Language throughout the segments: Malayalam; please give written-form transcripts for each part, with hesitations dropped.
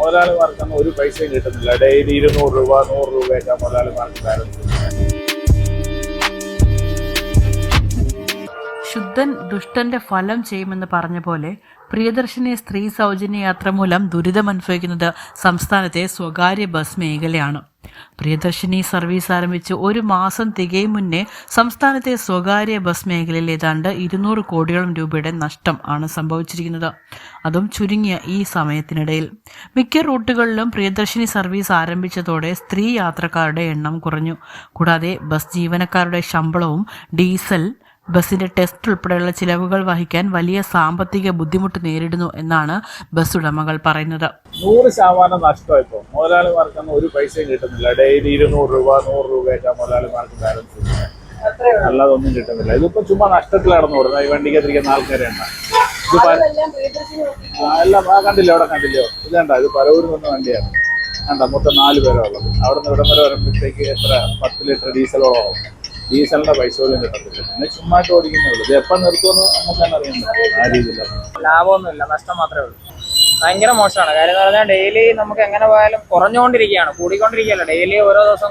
മുതലാളിമാർക്കൊന്നും ഒരു പൈസയും കിട്ടുന്നില്ല. ഡെയിലി 200 രൂപ 100 രൂപയൊക്കെ മുതലാളിമാർക്ക് ബാലൻസ്. ശുദ്ധൻ ദുഷ്ടന്റെ ഫലം ചെയ്യുമെന്ന് പറഞ്ഞ പോലെ പ്രിയദർശിനി സ്ത്രീ സൗജന്യ യാത്ര മൂലം ദുരിതമനുഭവിക്കുന്നത് സംസ്ഥാനത്തെ സ്വകാര്യ ബസ് മേഖലയാണ്. പ്രിയദർശിനി സർവീസ് ആരംഭിച്ച് 1 മാസം തികയും മുന്നേ സംസ്ഥാനത്തെ സ്വകാര്യ ബസ് മേഖലയിൽ ഏതാണ്ട് 200 കോടിയോളം രൂപയുടെ നഷ്ടം ആണ് സംഭവിച്ചിരിക്കുന്നത്. അതും ചുരുങ്ങിയ ഈ സമയത്തിനിടയിൽ. മിക്ക റൂട്ടുകളിലും പ്രിയദർശിനി സർവീസ് ആരംഭിച്ചതോടെ സ്ത്രീ യാത്രക്കാരുടെ എണ്ണം കുറഞ്ഞു. കൂടാതെ ബസ് ജീവനക്കാരുടെ ശമ്പളവും ഡീസൽ, ബസിന്റെ ടെസ്റ്റ് ഉൾപ്പെടെയുള്ള ചിലവുകൾ വഹിക്കാൻ വലിയ സാമ്പത്തിക ബുദ്ധിമുട്ട് നേരിടുന്നു എന്നാണ് ബസ് ഉടമകൾ പറയുന്നത്. 100% നഷ്ടം. ഇപ്പോൾ മുതലാളിമാർക്കൊന്നും ഒരു പൈസയും കിട്ടുന്നില്ല. ഡെയിലി 200 രൂപ 100 രൂപയൊക്കെ മുതലാളിമാർക്ക് ബാലൻസ്. അല്ലാതെ ഒന്നും കിട്ടുന്നില്ല. ഇതിപ്പോ ചുമ്മാ നഷ്ടത്തിൽ നടന്നു കൊടുക്കുന്നത്. ഈ വണ്ടിക്ക് എത്തിരിക്കുന്ന ആൾക്കാരെ എണ്ണം എല്ലാം കണ്ടില്ലോ, അവിടെ കണ്ടില്ലോ. ഇതേണ്ട, ഇത് പരവൂരിൽ വന്ന വണ്ടിയാണ്. കണ്ട, മൊത്തം 4 പേരാ ഉള്ളത്. അവിടെ നിന്ന് ഇവിടം വരെ വരുമ്പോഴത്തേക്ക് എത്ര 10 ലിറ്റർ ഡീസലോളം ആവും. ഡീസലിന്റെ പൈസ പോലും കിട്ടത്തില്ല. പിന്നെ ചുമ്മായിട്ട് ഓടിക്കുന്നേ ഉള്ളൂ. ഇത് എപ്പം നിർത്തുമെന്ന് നമുക്ക് തന്നെ അറിയുന്നത്. ആ രീതിയിലാണ്. ലാഭമൊന്നുമില്ല, നഷ്ടം മാത്രമേ ഉള്ളൂ. ഭയങ്കര മോശമാണ്. കാര്യം എന്ന് പറഞ്ഞാൽ ഡെയിലി നമുക്ക് എങ്ങനെ പോയാലും കുറഞ്ഞുകൊണ്ടിരിക്കുകയാണ്, കൂടിക്കൊണ്ടിരിക്കുകയല്ല. ഡെയിലി ഓരോ ദിവസം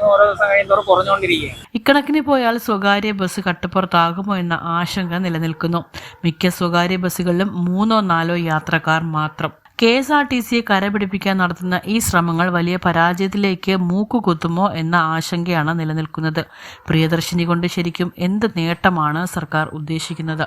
കഴിയുന്നതോറും കുറഞ്ഞുകൊണ്ടിരിക്കുകയാണ്. ഇക്കണക്കിന് പോയാൽ സ്വകാര്യ ബസ് കട്ടുപുറത്താകുമോ എന്ന ആശങ്ക നിലനിൽക്കുന്നു. മിക്ക സ്വകാര്യ ബസ്സുകളിലും 3 or 4 യാത്രക്കാർ മാത്രം. KSRTCയെ കരപിടിപ്പിക്കാൻ നടത്തുന്ന ഈ ശ്രമങ്ങൾ വലിയ പരാജയത്തിലേക്ക് മൂക്കുകുത്തുമോ എന്ന ആശങ്കയാണ് നിലനിൽക്കുന്നത്. പ്രിയദർശിനി കൊണ്ട് ശരിക്കും എന്ത് നേട്ടമാണ് സർക്കാർ ഉദ്ദേശിക്കുന്നത്?